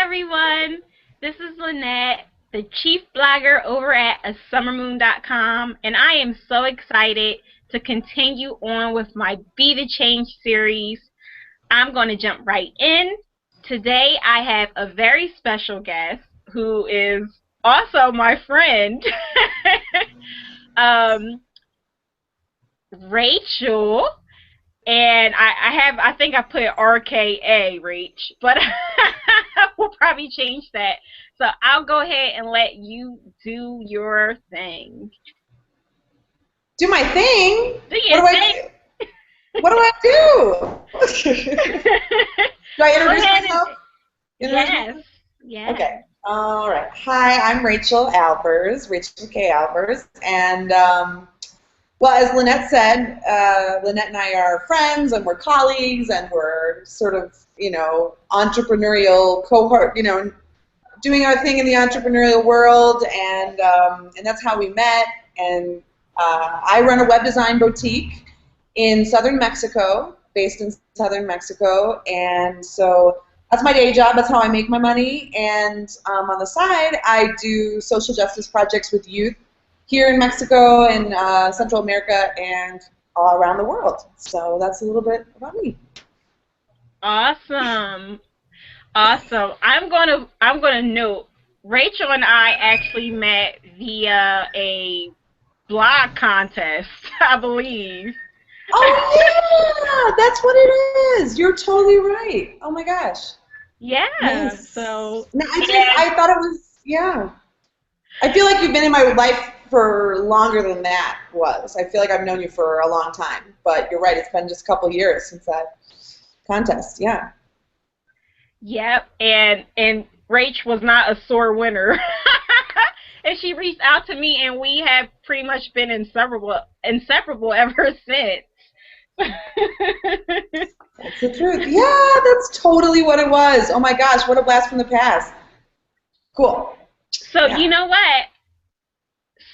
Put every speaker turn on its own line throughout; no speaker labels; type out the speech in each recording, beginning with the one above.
everyone. This is Lynette, the chief blogger over at asummermoon.com, and I am so excited to continue on with my Be the Change series. I'm going to jump right in. Today I have a very special guest who is also my friend, um, Rachel. And I think I put RKA, Rach, but we'll probably change that. So I'll go ahead and let you do your thing.
Do my thing?
Do your thing.
What do I do? Do I introduce myself?
Yes.
Okay. All right. Hi, I'm Rachael Albers, Rachael K. Albers, and well, as Lynette said, Lynette and I are friends, and we're colleagues, and we're sort of, entrepreneurial cohort, doing our thing in the entrepreneurial world, and that's how we met. And I run a web design boutique in southern Mexico, based in southern Mexico, and so that's my day job. That's how I make my money. And on the side, I do social justice projects with youth here in Mexico and Central America and all around the world. So that's a little bit about me.
Awesome. I'm gonna note Rachel and I actually met via a blog contest, I believe.
Oh yeah, that's what it is. You're totally right. Oh my gosh.
Yeah.
Yes.
So
no, I thought it was, yeah. I feel like you've been in my life for longer than that was. I feel like I've known you for a long time, but you're right. It's been just a couple years since that contest. Yeah.
Yep. And Rach was not a sore winner. And she reached out to me, and we have pretty much been inseparable ever since.
That's the truth. Yeah, that's totally what it was. Oh my gosh, what a blast from the past. Cool.
So yeah. You know what?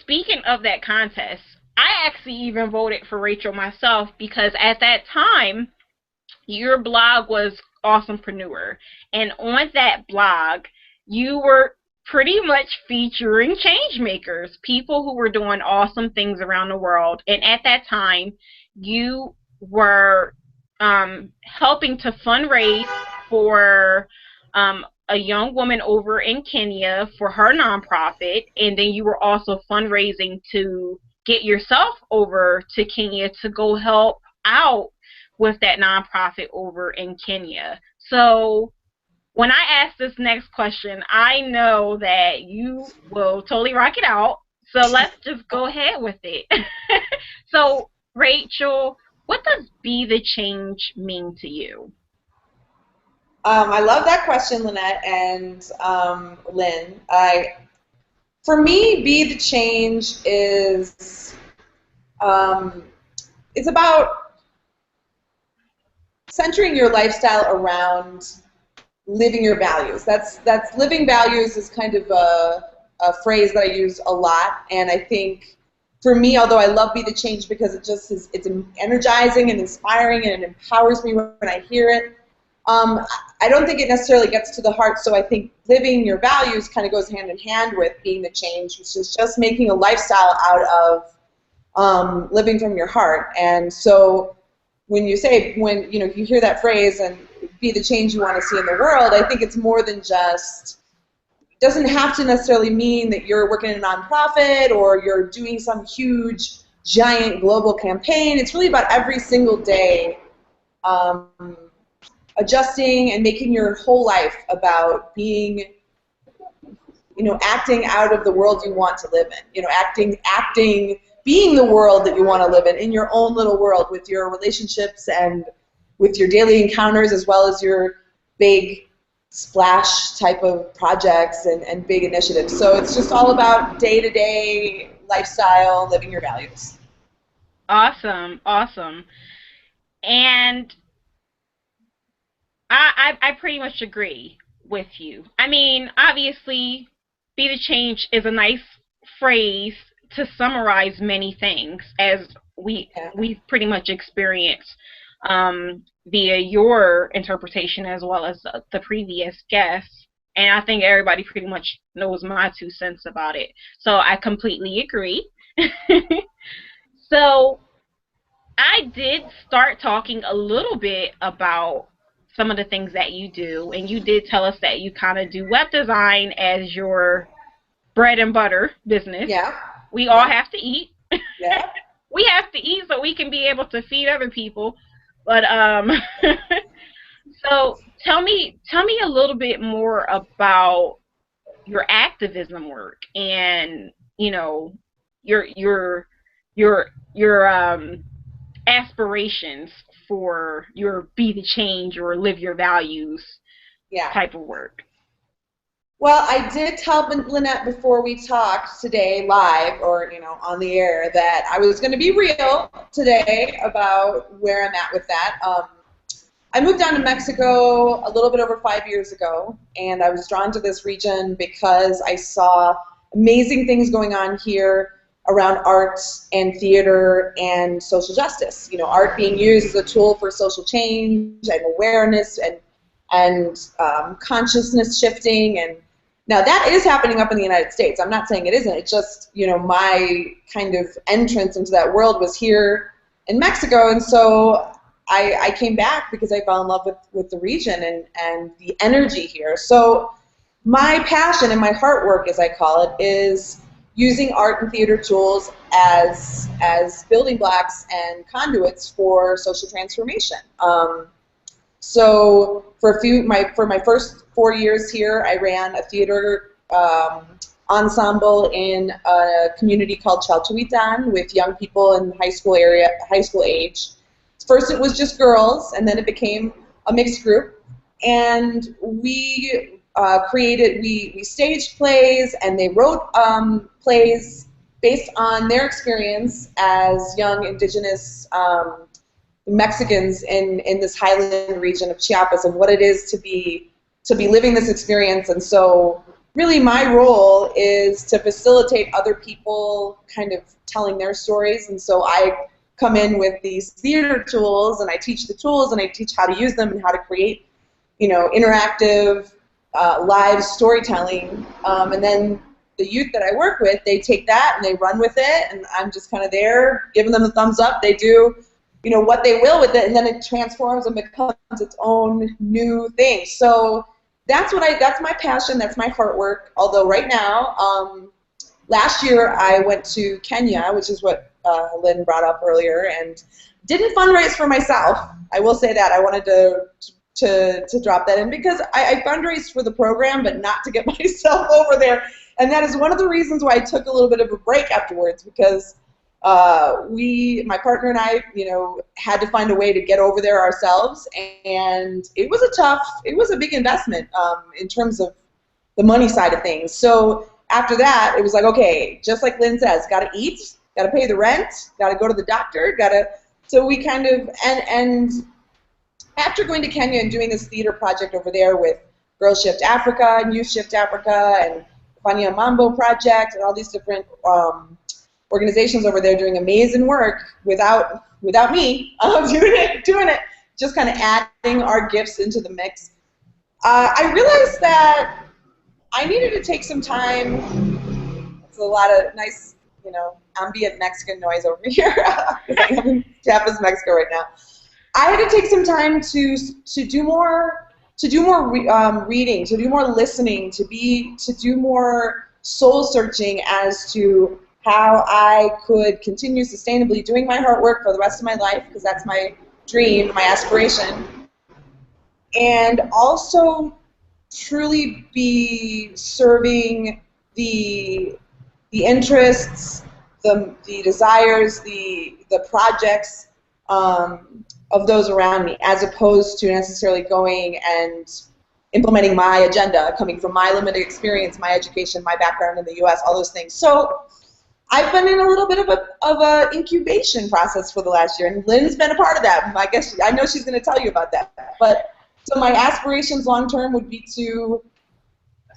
Speaking of that contest, I actually even voted for Rachel myself because at that time, your blog was Awesomepreneur. And on that blog, you were pretty much featuring change makers, people who were doing awesome things around the world. And at that time, you were helping to fundraise for a young woman over in Kenya for her nonprofit, and then you were also fundraising to get yourself over to Kenya to go help out with that nonprofit over in Kenya. So when I ask this next question, I know that you will totally rock it out. So let's just go ahead with it. So, Rachel, what does Be the Change mean to you?
I love that question, Lynette and Lynn. For me, Be the Change is it's about centering your lifestyle around living your values. That's living values is kind of a phrase that I use a lot, and I think for me, although I love Be the Change because it just is, it's energizing and inspiring and it empowers me when I hear it. I don't think it necessarily gets to the heart, so I think living your values kind of goes hand in hand with being the change, which is just making a lifestyle out of living from your heart. And so when you say, when you hear that phrase and be the change you want to see in the world, I think it's more than just, it doesn't have to necessarily mean that you're working in a nonprofit or you're doing some huge, giant global campaign. It's really about every single day adjusting and making your whole life about being, acting out of the world you want to live in. Acting, being the world that you want to live in your own little world with your relationships and with your daily encounters as well as your big splash type of projects and big initiatives. So it's just all about day-to-day lifestyle, living your values.
Awesome. And I pretty much agree with you. I mean, obviously, Be the Change is a nice phrase to summarize many things, as we've pretty much experienced via your interpretation as well as the previous guests. And I think everybody pretty much knows my 2 cents about it. So I completely agree. So I did start talking a little bit about some of the things that you do, and you did tell us that you kind of do web design as your bread and butter business.
Yeah.
We all
Yeah.
have to eat.
Yeah.
We have to eat so we can be able to feed other people. But so tell me a little bit more about your activism work and your your your aspirations for your be the change or live your values
Yeah.
type of work.
Well, I did tell Lynette before we talked today live or, on the air that I was going to be real today about where I'm at with that. I moved down to Mexico a little bit over 5 years ago, and I was drawn to this region because I saw amazing things going on here around art and theater and social justice. Art being used as a tool for social change and awareness and consciousness shifting. And now that is happening up in the United States. I'm not saying it isn't. It's just, my kind of entrance into that world was here in Mexico, and so I came back because I fell in love with the region and the energy here. So my passion and my heart work, as I call it, is using art and theater tools as building blocks and conduits for social transformation. So for my first 4 years here, I ran a theater ensemble in a community called Chalchuitan with young people in high school age. First it was just girls, and then it became a mixed group, and we we staged plays, and they wrote plays based on their experience as young indigenous Mexicans in this highland region of Chiapas, of what it is to be living this experience. And so really my role is to facilitate other people kind of telling their stories, and so I come in with these theater tools, and I teach the tools, and I teach how to use them and how to create, interactive, live storytelling. And then the youth that I work with, they take that and they run with it, and I'm just kind of there giving them the thumbs up. They do, what they will with it, and then it transforms and becomes its own new thing. So that's my passion. That's my heart work. Although right now, last year I went to Kenya, which is what Lynn brought up earlier, and didn't fundraise for myself. I will say that. I wanted to drop that in because I fundraised for the program, but not to get myself over there. And that is one of the reasons why I took a little bit of a break afterwards, because my partner and I, had to find a way to get over there ourselves, and it was a big investment in terms of the money side of things. So after that, it was like, okay, just like Lynn says, got to eat, got to pay the rent, got to go to the doctor, so we kind of, and after going to Kenya and doing this theater project over there with Girls Shift Africa and Youth Shift Africa and Fania Mambo Project and all these different organizations over there doing amazing work without me doing it, just kind of adding our gifts into the mix, I realized that I needed to take some time. It's a lot of nice, ambient Mexican noise over here because I am in Chiapas, Mexico right now. I had to take some time to do more reading, to do more listening, to do more soul searching as to how I could continue sustainably doing my heart work for the rest of my life, because that's my dream, my aspiration, and also truly be serving the interests, the desires, the projects of those around me, as opposed to necessarily going and implementing my agenda, coming from my limited experience, my education, my background in the U.S., all those things. So I've been in a little bit of a incubation process for the last year, and Lynn's been a part of that. I know she's going to tell you about that. But so my aspirations long term would be to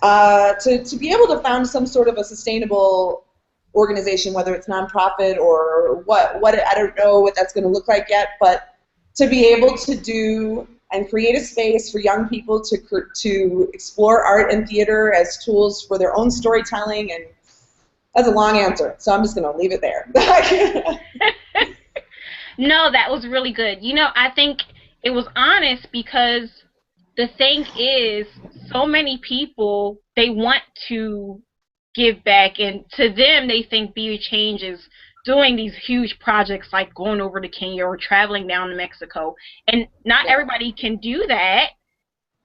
be able to found some sort of a sustainable organization, whether it's nonprofit or what I don't know what that's going to look like yet, but to be able to do and create a space for young people to explore art and theater as tools for their own storytelling. And that's a long answer, so I'm just going to leave it there.
No, that was really good. I think it was honest because the thing is, so many people, they want to give back, and to them, they think Be the Change is doing these huge projects like going over to Kenya or traveling down to Mexico. And not everybody can do that,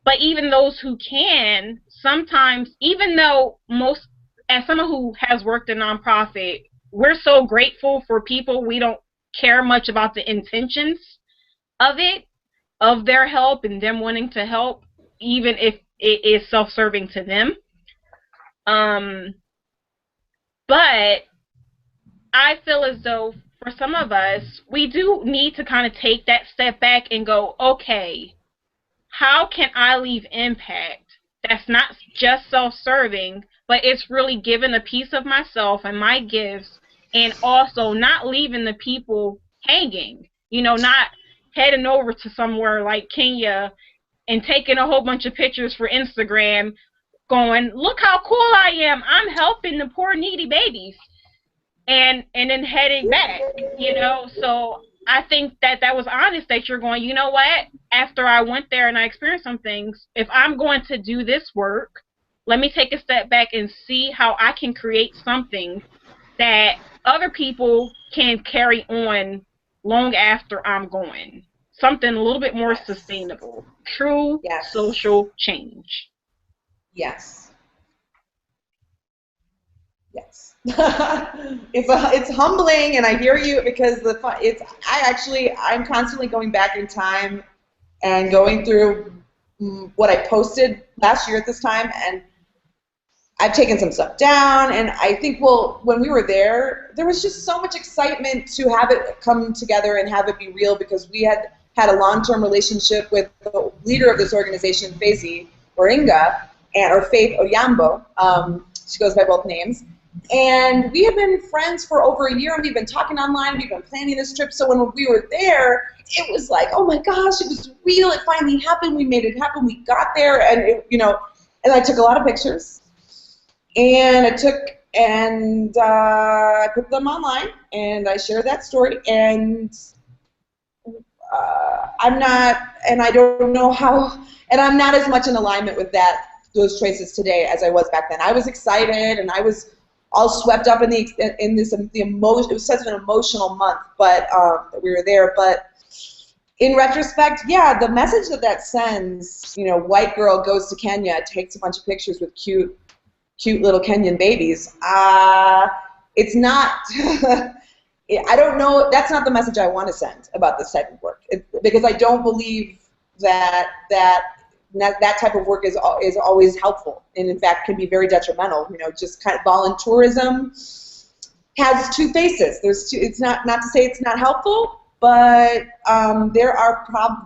but even those who can, sometimes, even though as someone who has worked in nonprofit, we're so grateful for people. We don't care much about the intentions of it, of their help and them wanting to help, even if it is self-serving to them. But I feel as though for some of us, we do need to kind of take that step back and go, okay, how can I leave impact that's not just self-serving, but it's really giving a piece of myself and my gifts, and also not leaving the people hanging, not heading over to somewhere like Kenya and taking a whole bunch of pictures for Instagram going, look how cool I am, I'm helping the poor needy babies, and then heading back, So I think that was honest, that you're going, you know what, after I went there and I experienced some things, if I'm going to do this work, let me take a step back and see how I can create something that other people can carry on long after I'm gone. Something a little bit more sustainable. True social change.
Yes. Yes. It's humbling, and I hear you, because I'm constantly going back in time and going through what I posted last year at this time, and I've taken some stuff down, and I think, when we were there was just so much excitement to have it come together and have it be real, because we had a long-term relationship with the leader of this organization, Faisy Oringa, or Faith Oyambo. She goes by both names. And we have been friends for over a year, and we've been talking online, we've been planning this trip, so when we were there, it was like, oh my gosh, it was real, it finally happened, we made it happen, we got there, and and I took a lot of pictures. And I put them online, and I shared that story, and I'm not as much in alignment with those choices today as I was back then. I was excited, and I was all swept up in the emotion. It was such an emotional month, but that we were there. But in retrospect, the message that sends, white girl goes to Kenya, takes a bunch of pictures with cute little Kenyan babies. It's not. I don't know. That's not the message I want to send about this type of work, because I don't believe that type of work is always helpful, and in fact can be very detrimental. Just kind of volunteerism has two faces. It's not to say it's not helpful, but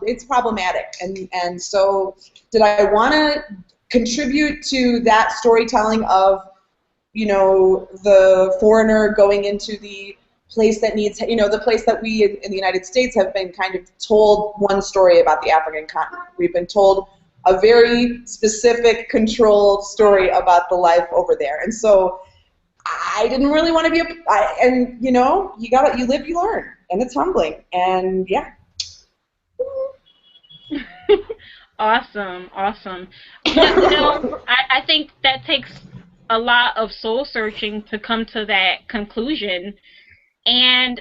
it's problematic, and so did I want to contribute to that storytelling of the foreigner going into the place that needs, the place that we in the United States have been kind of told one story about the African continent. We've been told a very specific, controlled story about the life over there, and so I didn't really want to be you live, you learn, and it's humbling, and yeah.
Awesome. But, I think that takes a lot of soul searching to come to that conclusion, and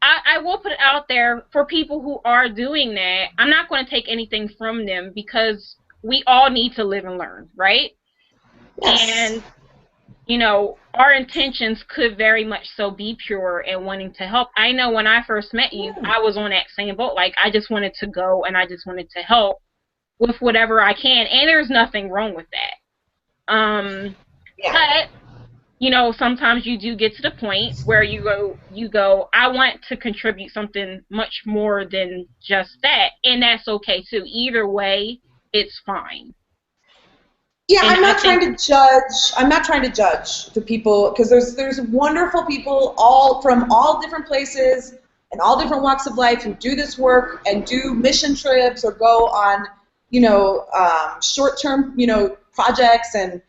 I will put it out there for people who are doing that. I'm not going to take anything from them, because we all need to live and learn, right? Yes. And, our intentions could very much so be pure and wanting to help. I know when I first met you, I was on that same boat. Like, I just wanted to go and I just wanted to help with whatever I can, and there's nothing wrong with that. But sometimes you do get to the point where you go, I want to contribute something much more than just that, and that's okay too. Either way, it's fine.
Yeah, I'm not trying to judge the people, because there's wonderful people from all different places, and all different walks of life who do this work and do mission trips or go on, short-term, projects, and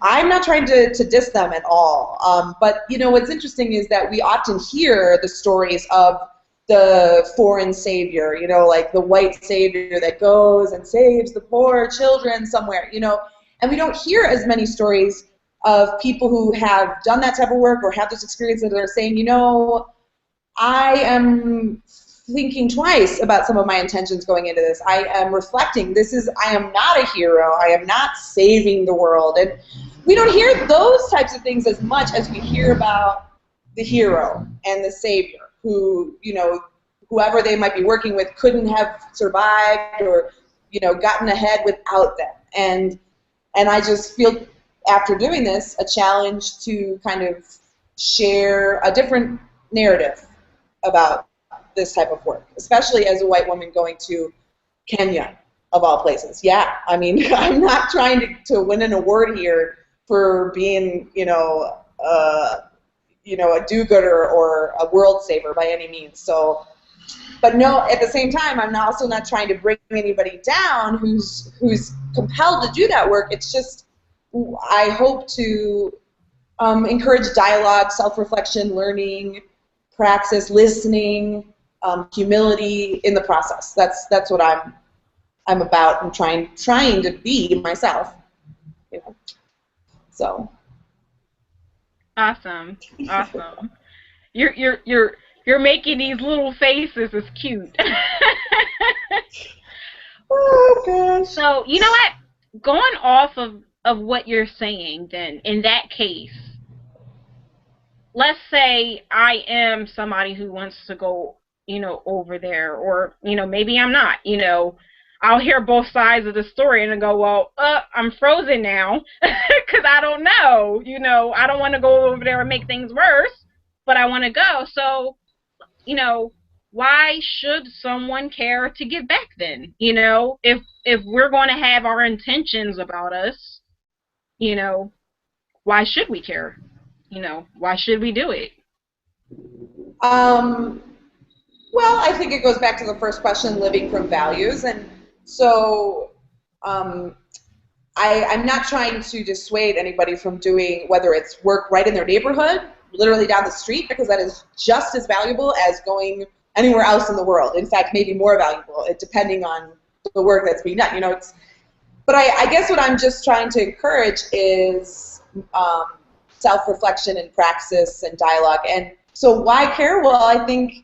I'm not trying to diss them at all. But, what's interesting is that we often hear the stories of the foreign savior, like the white savior that goes and saves the poor children somewhere, and we don't hear as many stories of people who have done that type of work or have those experiences that are saying, I am thinking twice about some of my intentions going into this. I am reflecting. I am not a hero. I am not saving the world. And we don't hear those types of things as much as we hear about the hero and the savior who, whoever they might be working with couldn't have survived or, gotten ahead without them. And I just feel, after doing this, a challenge to kind of share a different narrative about this type of work, especially as a white woman going to Kenya, of all places. Yeah, I mean, I'm not trying to win an award here for being, a do-gooder or a world saver by any means. So, but no, at the same time, I'm also not trying to bring anybody down who's compelled to do that work. It's just, I hope to encourage dialogue, self-reflection, learning, praxis, listening, humility in the process. That's what I'm about and trying to be myself. So.
Awesome. You're making these little faces. It's cute.
Oh gosh.
So you know what? Going off of what you're saying, then in that case, let's say I am somebody who wants to go, over there, or maybe I'm not. I'll hear both sides of the story and I go, well, I'm frozen now because I don't know. I don't want to go over there and make things worse, but I want to go. So, why should someone care to give back then? If we're going to have our intentions about us, why should we care? Why should we do it?
Well, I think it goes back to the first question, living from values. And so I'm not trying to dissuade anybody from doing, whether it's work right in their neighborhood, literally down the street, because that is just as valuable as going anywhere else in the world. In fact, maybe more valuable, depending on the work that's being done. But I guess what I'm just trying to encourage is self-reflection and praxis and dialogue. And so why care? Well, I think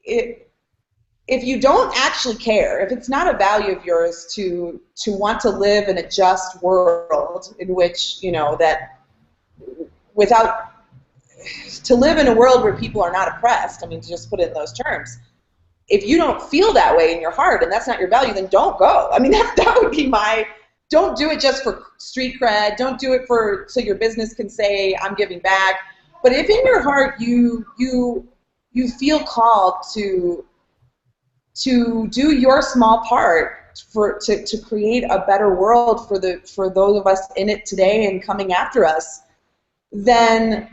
if you don't actually care, if it's not a value of yours to want to live in a just world in which, that to live in a world where people are not oppressed, I mean, to just put it in those terms, if you don't feel that way in your heart and that's not your value, then don't go. I mean, that would be don't do it just for street cred, don't do it so your business can say, I'm giving back. But if in your heart you feel called to do your small part to create a better world for those of us in it today and coming after us, then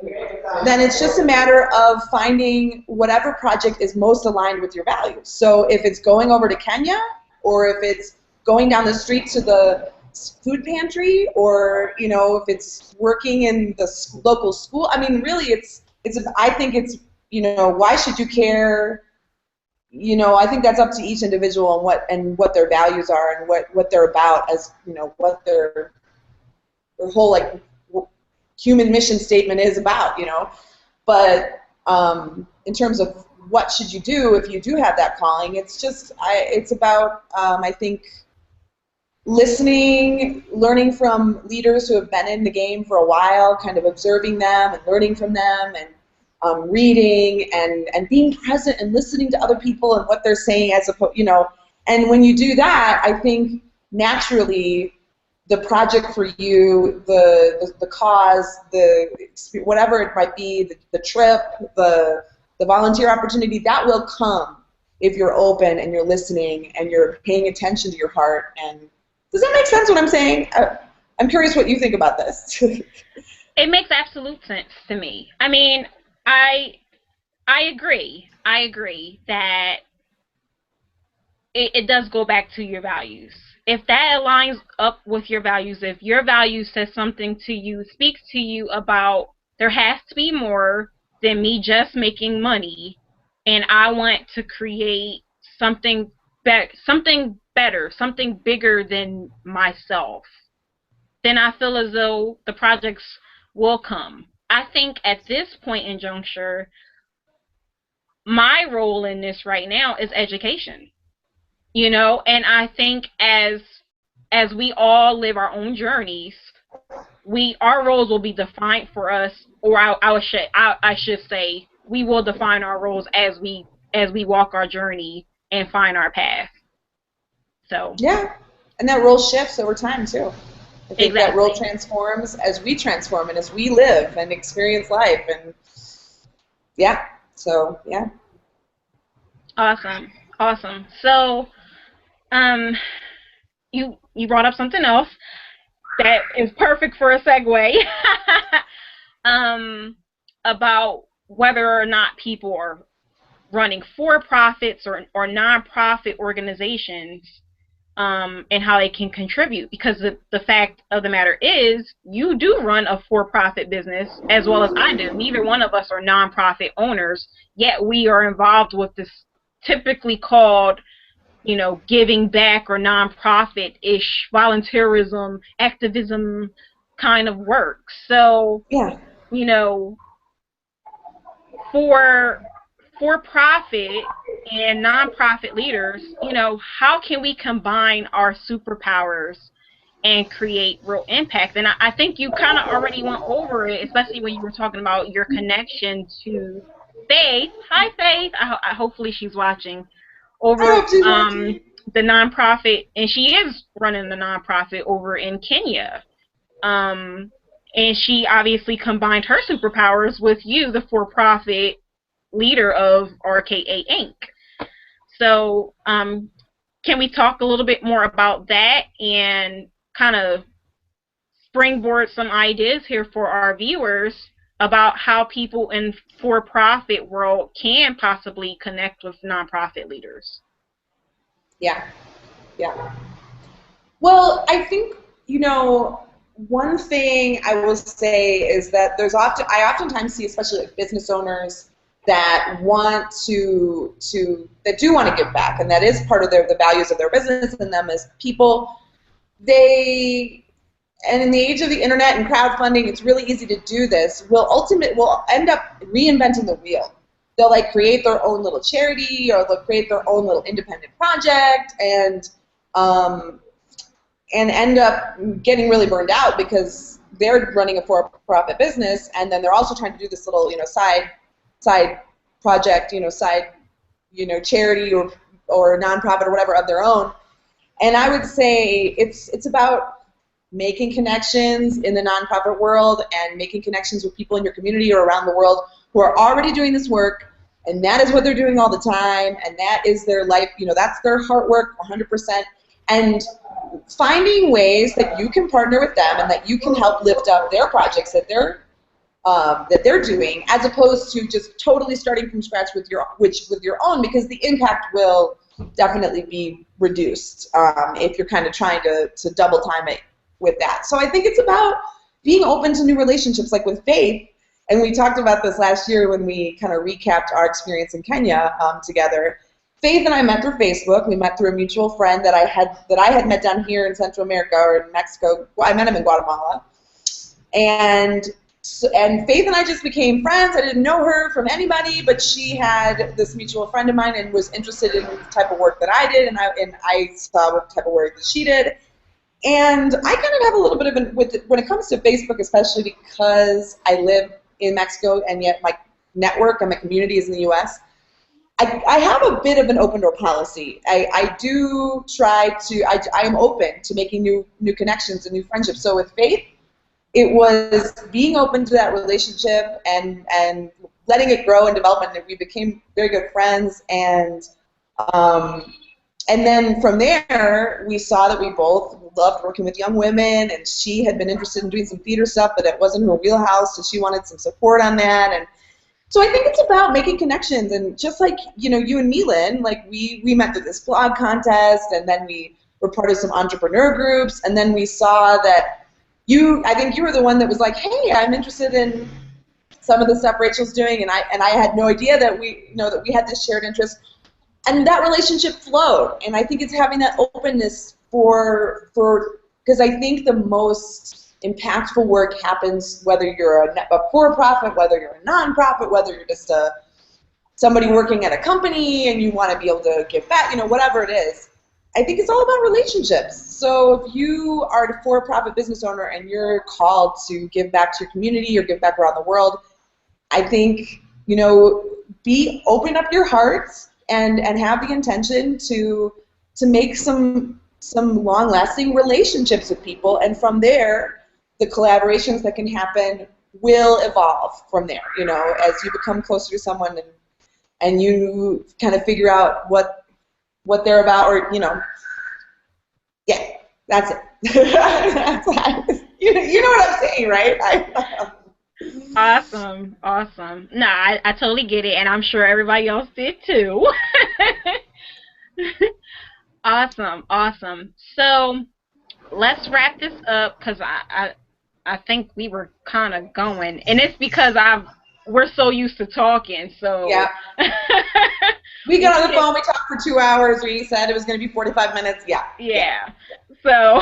it's just a matter of finding whatever project is most aligned with your values. So if it's going over to Kenya, or if it's going down the street to the food pantry, or if it's working in the local school, I mean, really, I think it's why should you care? I think that's up to each individual and what their values are and what they're about, as what their whole human mission statement is about, But in terms of what should you do if you do have that calling, it's about I think listening, learning from leaders who have been in the game for a while, kind of observing them and learning from them, and reading and being present and listening to other people and what they're saying, as opposed, and when you do that, I think naturally the project for you, the cause, whatever it might be, the trip, the volunteer opportunity, that will come if you're open and you're listening and you're paying attention to your heart. And does that make sense what I'm saying? I'm curious what you think about this.
It makes absolute sense to me. I mean, I I agree. I agree that it does go back to your values. If that aligns up with your values, if your values says something to you, speaks to you about there has to be more than me just making money, and I want to create something something better, something bigger than myself, then I feel as though the projects will come. I think at this point in juncture, my role in this right now is education. And I think as we all live our own journeys, we our roles will be defined for us, or I should say we will define our roles as we walk our journey and find our path. So
Yeah, and that role shifts over time too. I think that role
exactly.
transforms as we transform and as we live and experience life, and yeah, so yeah.
Awesome. Awesome. So um you brought up something else that is perfect for a segue. um about whether or not people are running for profits or nonprofit organizations, and how they can contribute. Because the fact of the matter is, you do run a for profit business as well as I do. Neither one of us are nonprofit owners, yet we are involved with this typically called, giving back or nonprofit ish volunteerism, activism kind of work. So,
Yeah.
you know, for profit and nonprofit leaders, how can we combine our superpowers and create real impact? And I think you kind of already went over it, especially when you were talking about your connection to Faith. Hi, Faith. Hopefully she's watching
I
over
hope she's watching.
the nonprofit, and she is running the nonprofit over in Kenya. Um, and she obviously combined her superpowers with you, the for-profit leader of RKA Inc. So, can we talk a little bit more about that and kind of springboard some ideas here for our viewers about how people in for-profit world can possibly connect with nonprofit leaders?
Yeah, yeah. Well, I think, one thing I will say is that I oftentimes see, especially like business owners that that do want to give back, and that is part of the values of their business and them as people. They, and in the age of the internet and crowdfunding, it's really easy to do this. Will end up reinventing the wheel. They'll like create their own little charity, or they'll create their own little independent project, um, and end up getting really burned out because they're running a for-profit business, and then they're also trying to do this little, side project, side, charity or nonprofit or whatever of their own. And I would say it's about making connections in the nonprofit world and making connections with people in your community or around the world who are already doing this work, and that is what they're doing all the time, and that is their life, that's their heart work 100%. And finding ways that you can partner with them and that you can help lift up their projects that they're doing, as opposed to just totally starting from scratch with your own, because the impact will definitely be reduced if you're kind of trying to double time it with that. So I think it's about being open to new relationships, like with Faith. And we talked about this last year when we kind of recapped our experience in Kenya together. Faith and I met through Facebook. We met through a mutual friend that I had met down here in Central America or in Mexico. Well, I met him in Guatemala, and Faith and I just became friends. I didn't know her from anybody, but she had this mutual friend of mine and was interested in the type of work that I did, and I saw what type of work that she did. And I kind of have a little bit of when it comes to Facebook, especially because I live in Mexico and yet my network and my community is in the U.S. I have a bit of an open door policy. I do try to, I am open to making new connections and new friendships. So with Faith, it was being open to that relationship and letting it grow and develop, and we became very good friends. And then from there, we saw that we both loved working with young women, and she had been interested in doing some theater stuff, but it wasn't her wheelhouse, so she wanted some support on that. So I think it's about making connections, and just like, you and me, Lynn, like we met through this blog contest, and then we were part of some entrepreneur groups, and then we saw that I think you were the one that was like, hey, I'm interested in some of the stuff Rachel's doing, and I had no idea that that we had this shared interest, and that relationship flowed. And I think it's having that openness because I think the most impactful work happens whether you're a for-profit, whether you're a non-profit, whether you're just somebody working at a company and you want to be able to give back, whatever it is. I think it's all about relationships. So if you are a for-profit business owner and you're called to give back to your community or give back around the world, I think, open up your heart and have the intention to make some long-lasting relationships with people, and from there, the collaborations that can happen will evolve from there, as you become closer to someone and you kind of figure out what they're about, or, yeah, that's it. You know what I'm saying, right?
Awesome. No, I totally get it, and I'm sure everybody else did too. Awesome. So let's wrap this up, because I think we were kind of going, and it's because we're so used to talking. So
yeah. We got on the phone. We talked for 2 hours. We said it was going to be 45 minutes.
Yeah. So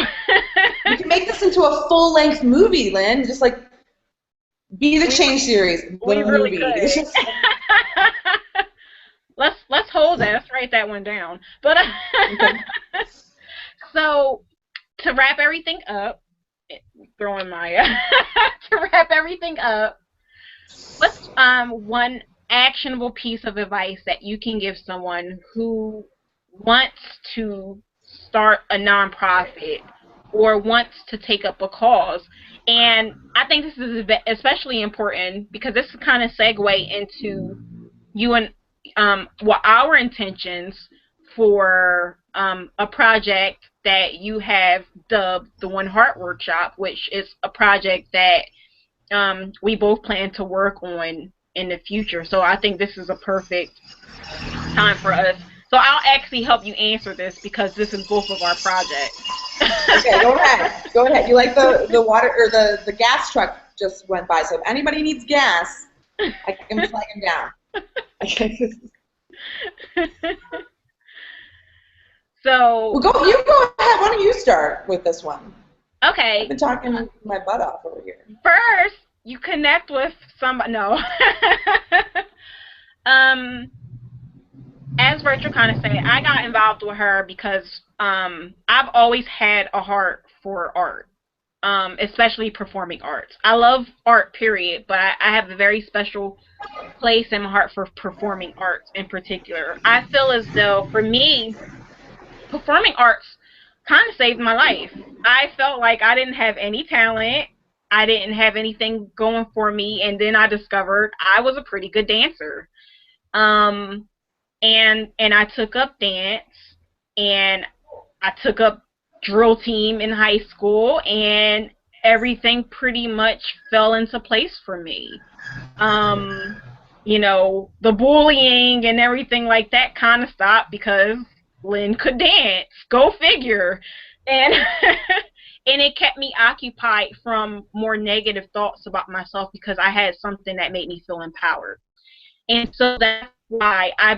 we can make this into a full-length movie, Lynn. Just like Be the Change series.
We really
movie.
could. Let's hold that. Let's write that one down. But so to wrap everything up, what's one actionable piece of advice that you can give someone who wants to start a nonprofit or wants to take up a cause? And I think this is especially important because this kind of segue into you and what our intentions for a project that you have dubbed the One Heart Workshop, which is a project that we both plan to work on in the future. So I think this is a perfect time for us. So I'll actually help you answer this because this is both of our projects.
Okay, go ahead. You like the water, or the gas truck just went by. So if anybody needs gas, I can flag him down.
So
you go ahead. Why don't you start with this one?
Okay.
I've been talking my butt off over here.
First, you connect with somebody. No. As Rachel kind of said, I got involved with her because I've always had a heart for art, especially performing arts. I love art, period, but I have a very special place in my heart for performing arts in particular. I feel as though, for me, performing arts kind of saved my life. I felt like I didn't have any talent. I didn't have anything going for me, and then I discovered I was a pretty good dancer. And I took up dance, and I took up drill team in high school, and everything pretty much fell into place for me. The bullying and everything like that kind of stopped because Lynn could dance. Go figure. And and it kept me occupied from more negative thoughts about myself because I had something that made me feel empowered. And so that's why I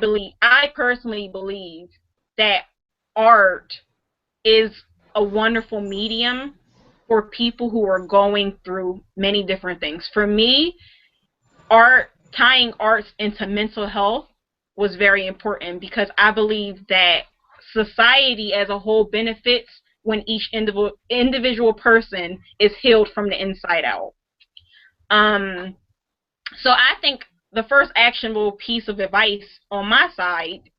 personally believe that art is a wonderful medium for people who are going through many different things. For me, tying arts into mental health was very important because I believe that society as a whole benefits when each individual person is healed from the inside out. So I think the first actionable piece of advice on my side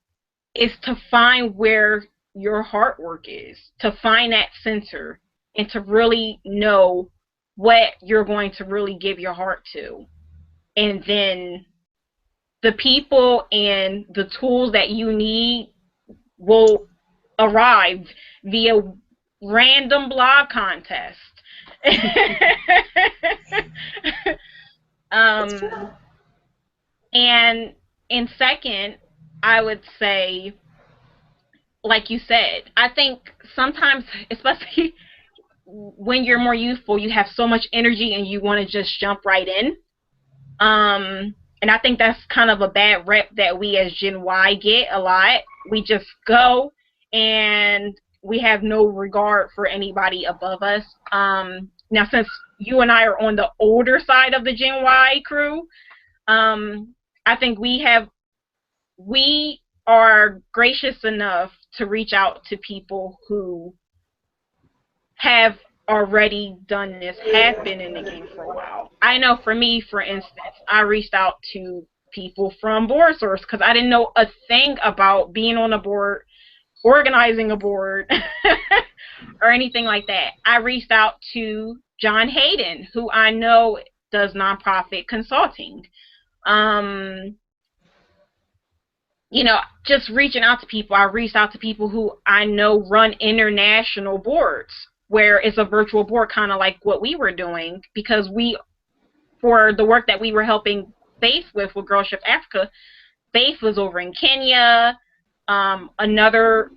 is to find where your heart work is, to find that center, and to really know what you're going to really give your heart to. And then the people and the tools that you need will arrive via random blog contest. And second, I would say, like you said, I think sometimes, especially when you're more youthful, you have so much energy and you want to just jump right in. And I think that's kind of a bad rep that we as Gen Y get a lot. We just go and we have no regard for anybody above us. Now, since you and I are on the older side of the Gen Y crew, I think we are gracious enough to reach out to people who have already done this, have been in the game for a while. I know for me, for instance, I reached out to people from Board Source because I didn't know a thing about being on a board, organizing a board, or anything like that. I reached out to John Hayden, who I know does nonprofit consulting. Um, just reaching out to people. I reached out to people who I know run international boards where it's a virtual board, kind of like what we were doing, because for the work that we were helping Faith with Girl Shift Africa, Faith was over in Kenya. Another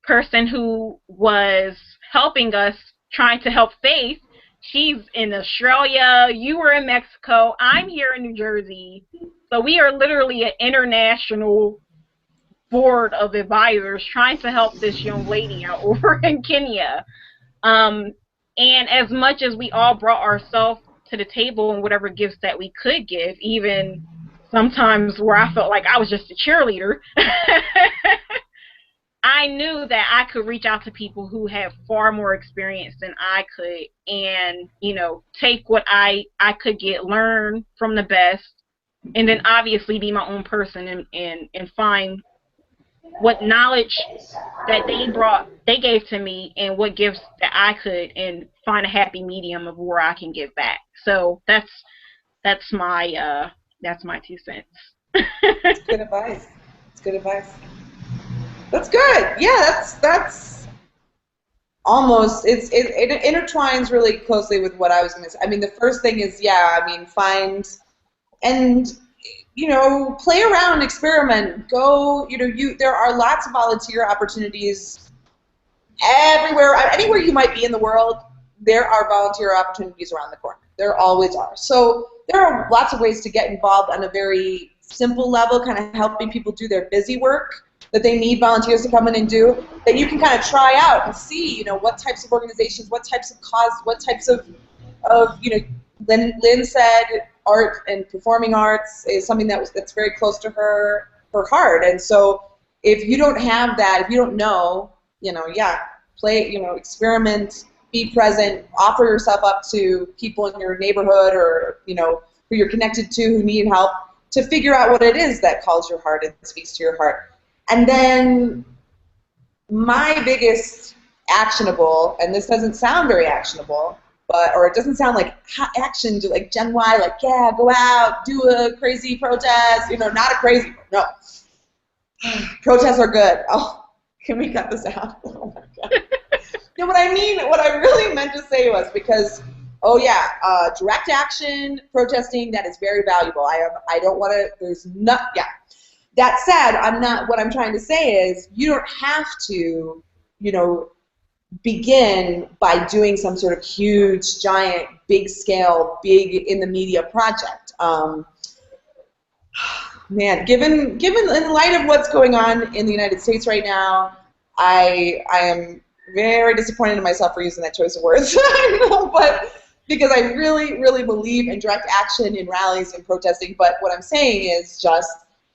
person who was helping us, trying to help Faith, she's in Australia. You were in Mexico. I'm here in New Jersey. So we are literally an international board of advisors trying to help this young lady out over in Kenya. And as much as we all brought ourselves to the table and whatever gifts that we could give, even sometimes where I felt like I was just a cheerleader, I knew that I could reach out to people who have far more experience than I could and, take what I could get, learn from the best, and then obviously be my own person and find what knowledge that they gave to me and what gifts that I could, and find a happy medium of where I can give back. So that's my 2 cents.
It's good advice. It's good advice. That's good. Yeah, that's almost, it intertwines really closely with what I was going to say. I mean, the first thing is, find and play around, experiment, go, there are lots of volunteer opportunities everywhere, anywhere you might be in the world. There are volunteer opportunities around the corner. There always are. So there are lots of ways to get involved on a very simple level, kind of helping people do their busy work that they need volunteers to come in and do, that you can kind of try out and see, what types of organizations, what types of causes, what types of Lynn said art and performing arts is something that's very close to her heart. And so if you don't have that, if you don't know, play, experiment, be present, offer yourself up to people in your neighborhood or, who you're connected to who need help, to figure out what it is that calls your heart and speaks to your heart. And then my biggest actionable, and this doesn't sound very actionable, or it doesn't sound like action to like Gen Y, like, yeah, go out, do a crazy protest, not a crazy, no. Protests are good. Oh, can we cut this out? Oh my God. No, what I really meant to say was because, direct action protesting, that is very valuable. I don't want to, That said, what I'm trying to say is you don't have to, begin by doing some sort of huge, giant, big scale, big in the media project. Man, given in light of what's going on in the United States right now, I am very disappointed in myself for using that choice of words. I know, but because I really, really believe in direct action, in rallies, in protesting. But what I'm saying is just,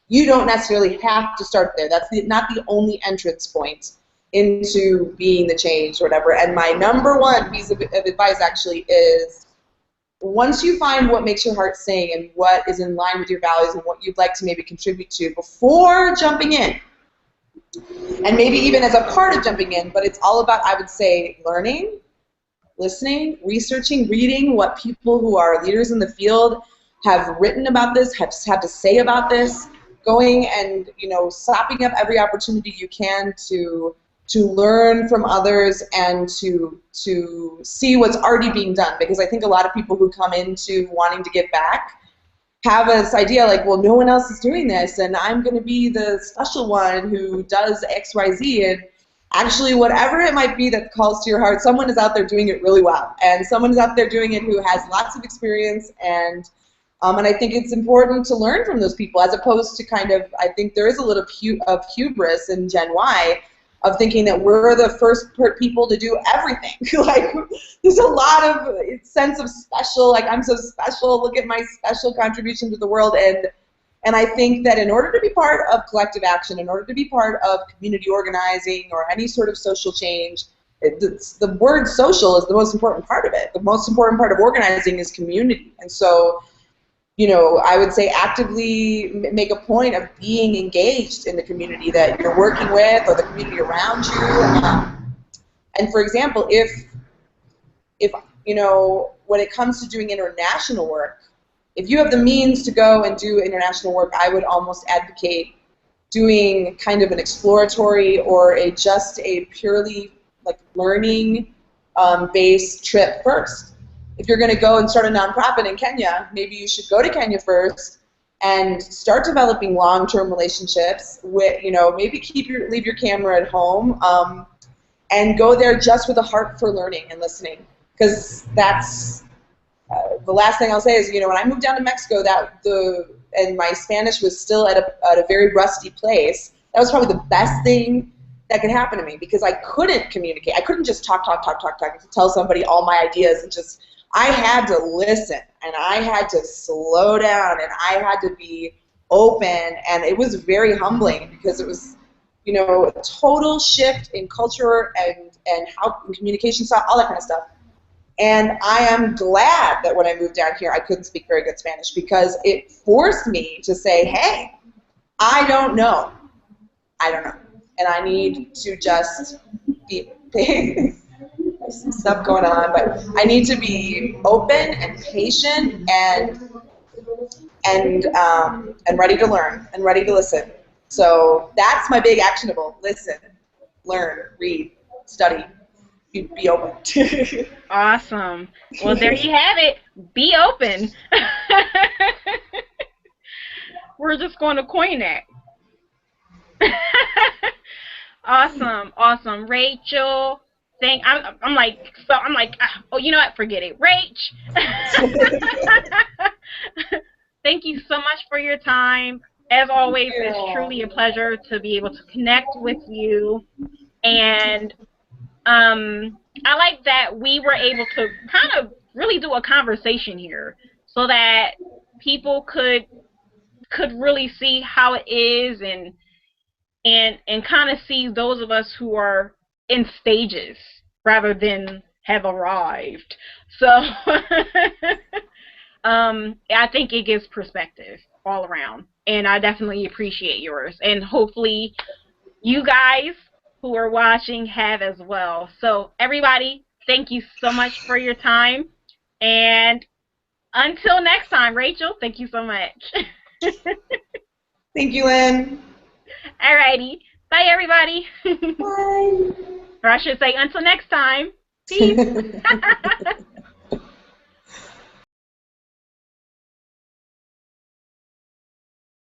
you don't necessarily have to start there. That's not the only entrance point into being the change or whatever. And my number one piece of advice actually is, once you find what makes your heart sing and what is in line with your values and what you'd like to maybe contribute to before jumping in, and maybe even as a part of jumping in, but it's all about, I would say, learning, listening, researching, reading what people who are leaders in the field have written about this, have to say about this, going and, sopping up every opportunity you can to learn from others and to see what's already being done. Because I think a lot of people who come into wanting to give back have this idea like, well, no one else is doing this, and I'm going to be the special one who does X, Y, Z, and actually, whatever it might be that calls to your heart, someone is out there doing it really well, and someone is out there doing it who has lots of experience, and I think it's important to learn from those people, as opposed to kind of, I think there is a little of hubris in Gen Y of thinking that we're the first people to do everything. Like, there's a lot of sense of special, like, I'm so special, look at my special contribution to the world, and I think that in order to be part of collective action, in order to be part of community organizing or any sort of social change, the word social is the most important part of it. The most important part of organizing is community. And so, you know, I would say actively make a point of being engaged in the community that you're working with or the community around you. And for example, if you know, when it comes to doing international work, if you have the means to go and do international work, I would almost advocate doing kind of an exploratory or just a purely like learning based trip first. If you're going to go and start a nonprofit in Kenya, maybe you should go to Kenya first and start developing long-term relationships with, you know, maybe leave your camera at home and go there just with a heart for learning and listening, because that's the last thing I'll say is, you know, when I moved down to Mexico, and my Spanish was still at a very rusty place, that was probably the best thing that could happen to me, because I couldn't communicate. I couldn't just talk, to tell somebody all my ideas, and just, I had to listen, and I had to slow down, and I had to be open, and it was very humbling, because it was, you know, a total shift in culture and how communication style, all that kind of stuff. And I am glad that when I moved down here, I couldn't speak very good Spanish, because it forced me to say, hey, I don't know. And I need to just be, there's some stuff going on, but I need to be open and patient and ready to learn and ready to listen. So that's my big actionable. Listen, learn, read, study. Be open.
Awesome. Well, there you have it. Be open. We're just going to coin that. Awesome. Rachel, I'm like, oh, you know what? Forget it. Rach. Thank you so much for your time. As always, it's truly a pleasure to be able to connect with you. And I like that we were able to kind of really do a conversation here, so that people could really see how it is, and kind of see those of us who are in stages rather than have arrived. So I think it gives perspective all around, and I definitely appreciate yours, and hopefully you guys who are watching have as well. So everybody, thank you so much for your time, and until next time, Rachel, thank you so much.
Thank you, Lynn.
Alrighty, bye everybody.
Bye.
Or I should say, until next time. Peace.